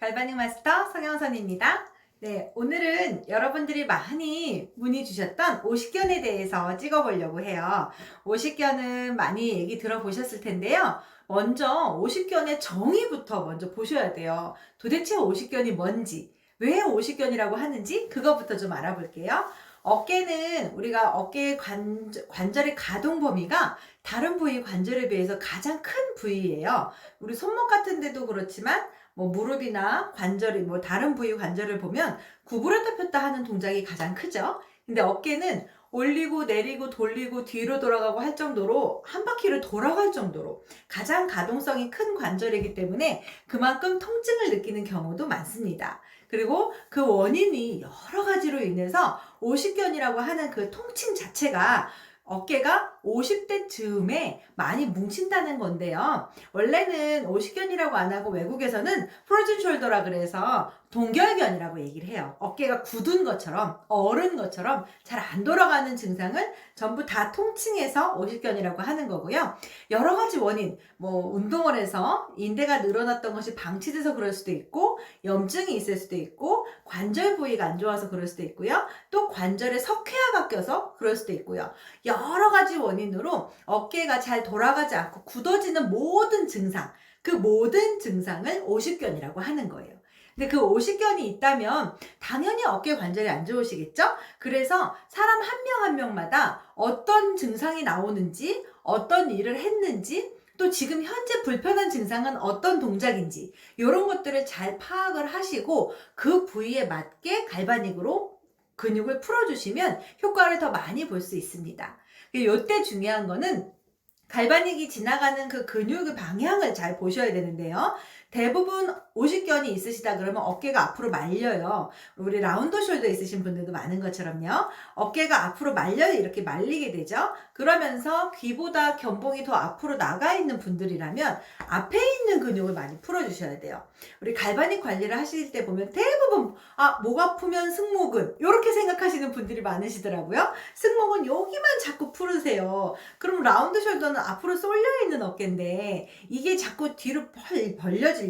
갈바닉 마스터 성영선입니다. 네, 오늘은 여러분들이 많이 문의 주셨던 오십견에 대해서 찍어보려고 해요. 오십견은 많이 얘기 들어보셨을 텐데요. 먼저 오십견의 정의부터 먼저 보셔야 돼요. 도대체 오십견이 뭔지, 왜 오십견이라고 하는지 그거부터 좀 알아볼게요. 어깨는 우리가 어깨의 관절의 가동 범위가 다른 부위 관절에 비해서 가장 큰 부위예요. 우리 손목 같은 데도 그렇지만 무릎이나 관절이 다른 부위 관절을 보면 구부렸다 폈다 하는 동작이 가장 크죠. 근데 어깨는 올리고 내리고 돌리고 뒤로 돌아가고 할 정도로 한 바퀴를 돌아갈 정도로 가장 가동성이 큰 관절이기 때문에 그만큼 통증을 느끼는 경우도 많습니다. 그리고 그 원인이 여러 가지로 인해서 오십견이라고 하는 그 통증 자체가 어깨가 50대 즈음에 많이 뭉친다는 건데요. 원래는 오십견이라고 안 하고 외국에서는 프로즌 숄더라 그래서 동결견이라고 얘기를 해요. 어깨가 굳은 것처럼 얼은 것처럼 잘 안 돌아가는 증상을 전부 다 통칭해서 오십견이라고 하는 거고요. 여러 가지 원인, 운동을 해서 인대가 늘어났던 것이 방치돼서 그럴 수도 있고, 염증이 있을 수도 있고, 관절 부위가 안 좋아서 그럴 수도 있고요. 또 관절에 석회화가 껴서 그럴 수도 있고요. 여러 가지 원인으로 어깨가 잘 돌아가지 않고 굳어지는 모든 증상, 그 모든 증상을 오십견이라고 하는 거예요. 근데 그 오십견이 있다면 당연히 어깨 관절이 안 좋으시겠죠? 그래서 사람 한 명 한 명마다 어떤 증상이 나오는지, 어떤 일을 했는지, 또 지금 현재 불편한 증상은 어떤 동작인지 이런 것들을 잘 파악을 하시고 그 부위에 맞게 갈바닉으로 근육을 풀어주시면 효과를 더 많이 볼 수 있습니다. 이때 중요한 거는 갈바닉이 지나가는 그 근육의 방향을 잘 보셔야 되는데요. 대부분 오십견이 있으시다 그러면 어깨가 앞으로 말려요. 우리 라운드 숄더 있으신 분들도 많은 것처럼요. 어깨가 앞으로 말려요. 이렇게 말리게 되죠. 그러면서 귀보다 견봉이 더 앞으로 나가 있는 분들이라면 앞에 있는 근육을 많이 풀어주셔야 돼요. 우리 갈바닉 관리를 하실 때 보면 대부분 목 아프면 승모근 이렇게 생각하시는 분들이 많으시더라고요. 승모근 여기만 자꾸 풀으세요. 그럼 라운드 숄더는 앞으로 쏠려 있는 어깨인데 이게 자꾸 뒤로 벌려지려면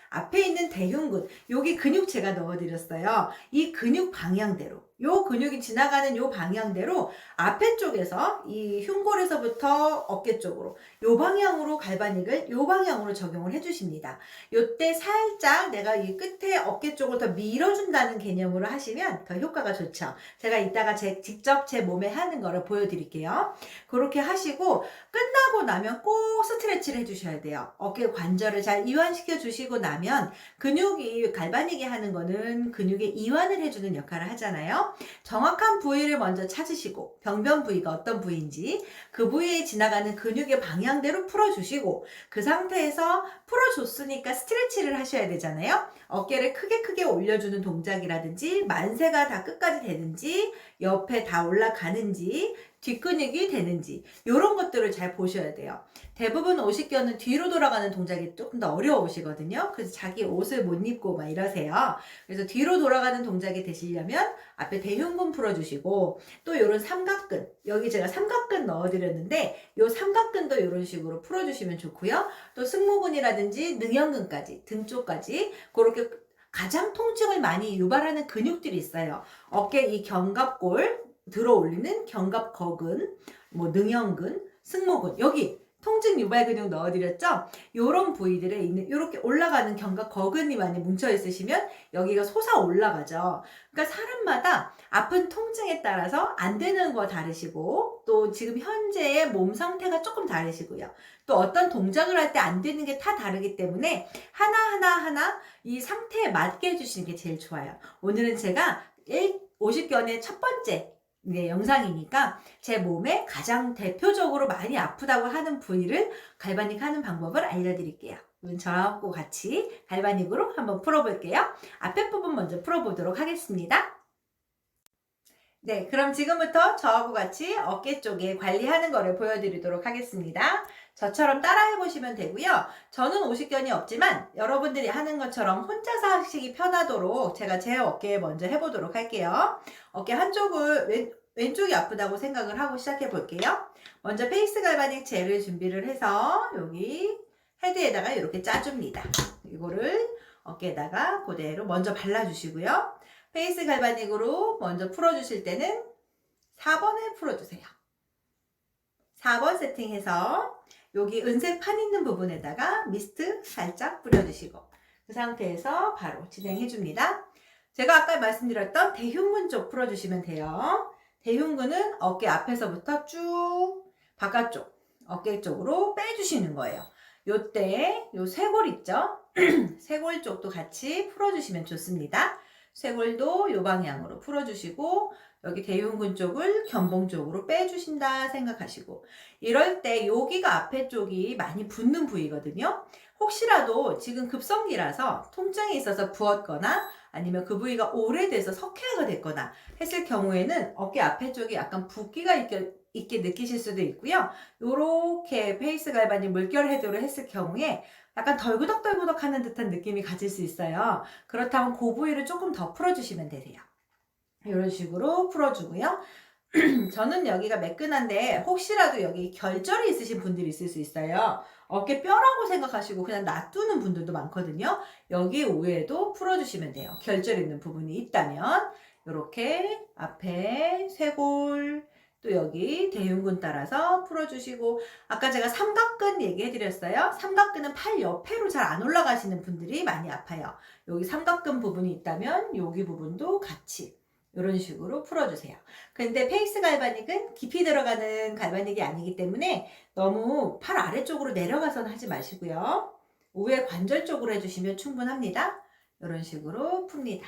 앞에 있는 대흉근, 여기 근육 제가 넣어드렸어요. 이 근육 방향대로, 요 근육이 지나가는 요 방향대로 앞에 쪽에서 이 흉골에서부터 어깨 쪽으로 요 방향으로 갈바닉을 요 방향으로 적용을 해주십니다. 요때 살짝 내가 이 끝에 어깨 쪽을 더 밀어준다는 개념으로 하시면 더 효과가 좋죠. 제가 이따가 직접 제 몸에 하는 거를 보여드릴게요. 그렇게 하시고 끝나고 나면 꼭 스트레치를 해주셔야 돼요. 어깨 관절을 잘 이완시켜 주시고 나면 근육이 갈바닉이 하는 거는 근육의 이완을 해주는 역할을 하잖아요. 정확한 부위를 먼저 찾으시고 병변 부위가 어떤 부위인지 그 부위에 지나가는 근육의 방향대로 풀어주시고 그 상태에서 풀어줬으니까 스트레치를 하셔야 되잖아요. 어깨를 크게 올려주는 동작이라든지 만세가 다 끝까지 되는지 옆에 다 올라가는지 뒷근육이 되는지 이런 것들을 잘 보셔야 돼요. 대부분 오십견은 뒤로 돌아가는 동작이 조금 더 어려우시거든요. 그래서 자기 옷을 못 입고 막 이러세요. 그래서 뒤로 돌아가는 동작이 되시려면 앞에 대흉근 풀어주시고 또 이런 삼각근, 여기 제가 삼각근 넣어드렸는데 이 삼각근도 이런 식으로 풀어주시면 좋고요. 또 승모근이라든지 능형근까지, 등 쪽까지 그렇게 가장 통증을 많이 유발하는 근육들이 있어요. 어깨 이 견갑골 들어 올리는 견갑거근, 능형근, 승모근 여기 통증 유발 근육 넣어드렸죠? 요런 부위들에 있는 이렇게 올라가는 견갑거근이 많이 뭉쳐 있으시면 여기가 솟아 올라가죠. 그러니까 사람마다 아픈 통증에 따라서 안 되는 거 다르시고 또 지금 현재의 몸 상태가 조금 다르시고요. 또 어떤 동작을 할 때 안 되는 게 다 다르기 때문에 하나 이 상태에 맞게 해주시는 게 제일 좋아요. 오늘은 제가 50견의 첫 번째 영상이니까 제 몸에 가장 대표적으로 많이 아프다고 하는 부위를 갈바닉 하는 방법을 알려드릴게요. 저하고 같이 갈바닉으로 한번 풀어볼게요. 앞에 부분 먼저 풀어보도록 하겠습니다. 네, 그럼 지금부터 저하고 같이 어깨 쪽에 관리하는 거를 보여드리도록 하겠습니다. 저처럼 따라해 보시면 되고요. 저는 오십견이 없지만 여러분들이 하는 것처럼 혼자서 하시기 편하도록 제가 제 어깨에 먼저 해보도록 할게요. 어깨 한쪽을 왼쪽이 아프다고 생각을 하고 시작해 볼게요. 먼저 페이스 갈바닉 젤을 준비를 해서 여기 헤드에다가 이렇게 짜줍니다. 이거를 어깨에다가 그대로 먼저 발라주시고요. 페이스 갈바닉으로 먼저 풀어주실 때는 4번을 풀어주세요. 4번 세팅해서 여기 은색 판 있는 부분에다가 미스트 살짝 뿌려주시고 그 상태에서 바로 진행해줍니다. 제가 아까 말씀드렸던 대흉근 쪽 풀어주시면 돼요. 대흉근은 어깨 앞에서부터 쭉 바깥쪽 어깨 쪽으로 빼주시는 거예요. 요때 요 쇄골 있죠? 쇄골 쪽도 같이 풀어주시면 좋습니다. 쇄골도 요 방향으로 풀어주시고 여기 대흉근 쪽을 견봉 쪽으로 빼주신다 생각하시고 이럴 때 여기가 앞에 쪽이 많이 붓는 부위거든요. 혹시라도 지금 급성기라서 통증이 있어서 부었거나 아니면 그 부위가 오래돼서 석회화가 됐거나 했을 경우에는 어깨 앞에 쪽이 약간 붓기가 있게 느끼실 수도 있고요. 요렇게 페이스 갈바닉 물결 해도를 했을 경우에 약간 덜그덕덜그덕 하는 듯한 느낌이 가질 수 있어요. 그렇다면 그 부위를 조금 더 풀어주시면 되세요. 이런 식으로 풀어주고요. 저는 여기가 매끈한데 혹시라도 여기 결절이 있으신 분들이 있을 수 있어요. 어깨 뼈라고 생각하시고 그냥 놔두는 분들도 많거든요. 여기 위에도 풀어주시면 돼요. 결절 있는 부분이 있다면 이렇게 앞에 쇄골 또 여기 대흉근 따라서 풀어주시고 아까 제가 삼각근 얘기해드렸어요. 삼각근은 팔 옆에로 잘 안 올라가시는 분들이 많이 아파요. 여기 삼각근 부분이 있다면 여기 부분도 같이 이런 식으로 풀어주세요. 근데 페이스 갈바닉은 깊이 들어가는 갈바닉이 아니기 때문에 너무 팔 아래쪽으로 내려가서는 하지 마시고요. 우회 관절 쪽으로 해주시면 충분합니다. 이런 식으로 풉니다.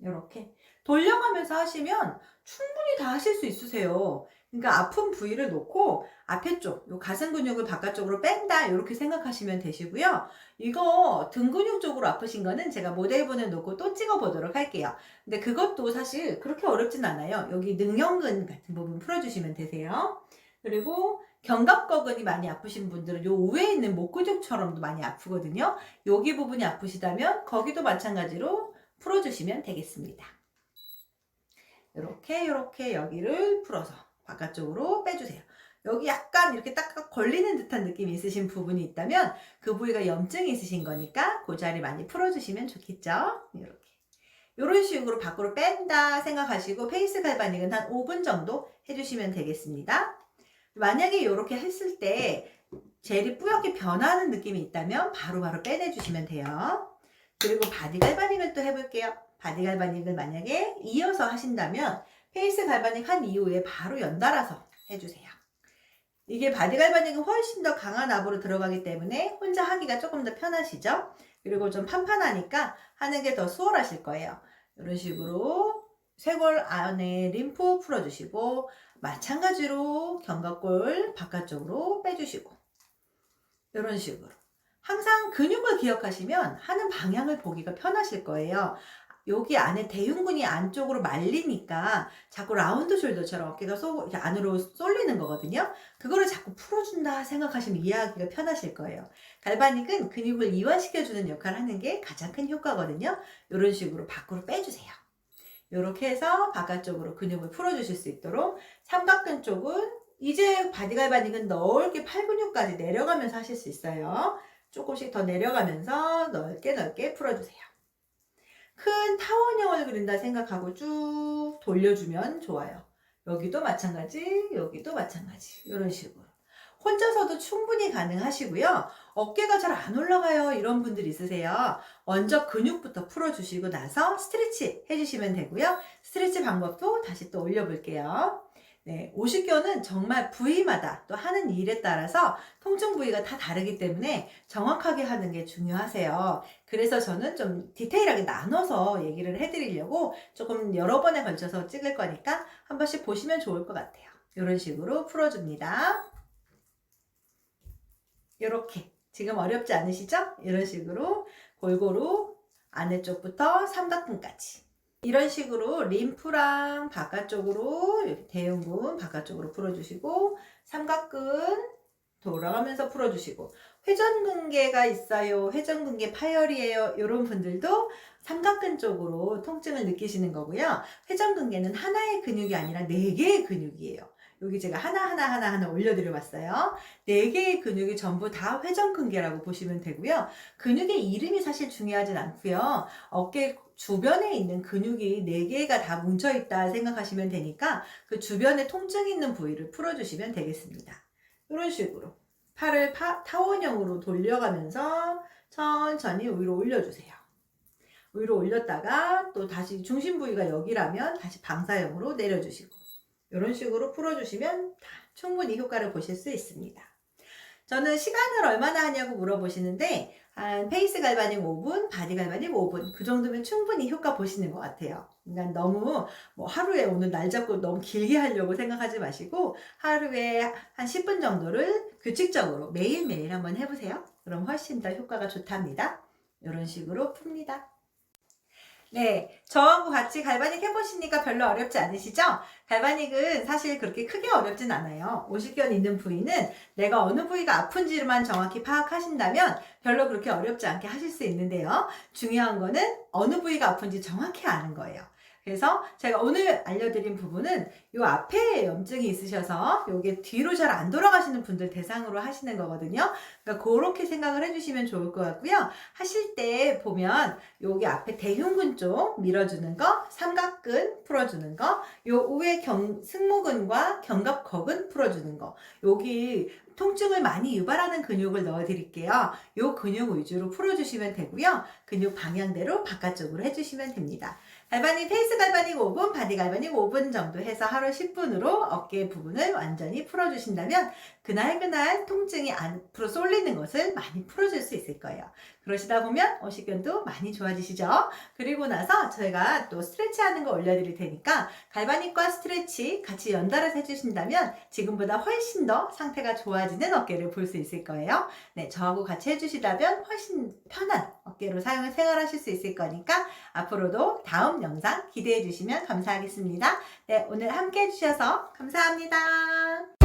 이렇게 돌려가면서 하시면 충분히 다 하실 수 있으세요. 그러니까 아픈 부위를 놓고 앞에 쪽, 요 가슴 근육을 바깥쪽으로 뺀다 이렇게 생각하시면 되시고요. 이거 등 근육 쪽으로 아프신 거는 제가 모델분을 놓고 또 찍어보도록 할게요. 근데 그것도 사실 그렇게 어렵진 않아요. 여기 능형근 같은 부분 풀어주시면 되세요. 그리고 견갑거근이 많이 아프신 분들은 요 위에 있는 목 근육처럼도 많이 아프거든요. 여기 부분이 아프시다면 거기도 마찬가지로 풀어주시면 되겠습니다. 이렇게 여기를 풀어서 바깥쪽으로 빼주세요. 여기 약간 이렇게 딱 걸리는 듯한 느낌이 있으신 부분이 있다면 그 부위가 염증이 있으신 거니까 그 자리 많이 풀어주시면 좋겠죠. 이렇게 이런 식으로 밖으로 뺀다 생각하시고 페이스 갈바닉은 한 5분 정도 해주시면 되겠습니다. 만약에 이렇게 했을 때 젤이 뿌옇게 변하는 느낌이 있다면 바로바로 빼내주시면 돼요. 그리고 바디 갈바닉을 또 해볼게요. 바디 갈바닉을 만약에 이어서 하신다면 페이스 갈바닉 한 이후에 바로 연달아서 해주세요. 이게 바디 갈바닉은 훨씬 더 강한 압으로 들어가기 때문에 혼자 하기가 조금 더 편하시죠? 그리고 좀 판판하니까 하는 게 더 수월하실 거예요. 이런 식으로 쇄골 안에 림프 풀어주시고 마찬가지로 견갑골 바깥쪽으로 빼주시고 이런 식으로 항상 근육을 기억하시면 하는 방향을 보기가 편하실 거예요. 여기 안에 대흉근이 안쪽으로 말리니까 자꾸 라운드 숄더처럼 어깨가 이렇게 안으로 쏠리는 거거든요. 그거를 자꾸 풀어준다 생각하시면 이해하기가 편하실 거예요. 갈바닉은 근육을 이완시켜주는 역할을 하는 게 가장 큰 효과거든요. 이런 식으로 밖으로 빼주세요. 이렇게 해서 바깥쪽으로 근육을 풀어주실 수 있도록 삼각근 쪽은 이제 바디 갈바닉은 넓게 팔 근육까지 내려가면서 하실 수 있어요. 조금씩 더 내려가면서 넓게 풀어주세요. 큰 타원형을 그린다 생각하고 쭉 돌려주면 좋아요. 여기도 마찬가지, 여기도 마찬가지. 이런 식으로. 혼자서도 충분히 가능하시고요. 어깨가 잘 안 올라가요. 이런 분들 있으세요. 먼저 근육부터 풀어주시고 나서 스트레치 해주시면 되고요. 스트레치 방법도 다시 또 올려볼게요. 네, 오십견은 정말 부위마다 또 하는 일에 따라서 통증 부위가 다 다르기 때문에 정확하게 하는 게 중요하세요. 그래서 저는 좀 디테일하게 나눠서 얘기를 해드리려고 조금 여러 번에 걸쳐서 찍을 거니까 한 번씩 보시면 좋을 것 같아요. 이런 식으로 풀어줍니다. 이렇게 지금 어렵지 않으시죠? 이런 식으로 골고루 안에 쪽부터 삼각근까지 이런 식으로 림프랑 바깥쪽으로 이렇게 대흉근 바깥쪽으로 풀어주시고 삼각근 돌아가면서 풀어주시고 회전근개가 있어요. 회전근개 파열이에요. 이런 분들도 삼각근 쪽으로 통증을 느끼시는 거고요. 회전근개는 하나의 근육이 아니라 4개의 근육이에요. 여기 제가 하나하나 올려드려 봤어요. 4개의 근육이 전부 다 회전근개라고 보시면 되고요. 근육의 이름이 사실 중요하진 않고요. 어깨 주변에 있는 근육이 4개가 다 뭉쳐있다 생각하시면 되니까 그 주변에 통증 있는 부위를 풀어주시면 되겠습니다. 이런 식으로 팔을 타원형으로 돌려가면서 천천히 위로 올려주세요. 위로 올렸다가 또 다시 중심 부위가 여기라면 다시 방사형으로 내려주시고 이런 식으로 풀어주시면 충분히 효과를 보실 수 있습니다. 저는 시간을 얼마나 하냐고 물어보시는데 한 페이스 갈바닉 5분, 바디 갈바닉 5분 그 정도면 충분히 효과 보시는 것 같아요. 그러니까 너무 뭐 하루에 오늘 날 잡고 너무 길게 하려고 생각하지 마시고 하루에 한 10분 정도를 규칙적으로 매일매일 한번 해보세요. 그럼 훨씬 더 효과가 좋답니다. 이런 식으로 풉니다. 네, 저하고 같이 갈바닉 해보시니까 별로 어렵지 않으시죠? 갈바닉은 사실 그렇게 크게 어렵진 않아요. 오십견 있는 부위는 내가 어느 부위가 아픈지만 정확히 파악하신다면 별로 그렇게 어렵지 않게 하실 수 있는데요. 중요한 거는 어느 부위가 아픈지 정확히 아는 거예요. 그래서 제가 오늘 알려드린 부분은 요 앞에 염증이 있으셔서 요게 뒤로 잘 안 돌아가시는 분들 대상으로 하시는 거거든요. 그러니까 그렇게 생각을 해주시면 좋을 것 같고요. 하실 때 보면 여기 앞에 대흉근 쪽 밀어주는 거, 삼각근 풀어주는 거, 요 위에 승모근과 견갑거근 풀어주는 거, 여기 통증을 많이 유발하는 근육을 넣어드릴게요. 요 근육 위주로 풀어주시면 되고요. 근육 방향대로 바깥쪽으로 해주시면 됩니다. 갈바닉, 페이스 갈바닉 5분, 바디 갈바닉 5분 정도 해서 하루 10분으로 어깨 부분을 완전히 풀어주신다면 그날 통증이 앞으로 쏠리는 것을 많이 풀어줄 수 있을 거예요. 그러시다 보면 오십견도 많이 좋아지시죠? 그리고 나서 저희가 또 스트레치 하는 거 올려드릴 테니까 갈바닉과 스트레치 같이 연달아서 해주신다면 지금보다 훨씬 더 상태가 좋아지는 어깨를 볼 수 있을 거예요. 네, 저하고 같이 해주시다면 훨씬 편한 어깨로 생활하실 수 있을 거니까 앞으로도 다음 영상 기대해 주시면 감사하겠습니다. 네, 오늘 함께 해주셔서 감사합니다.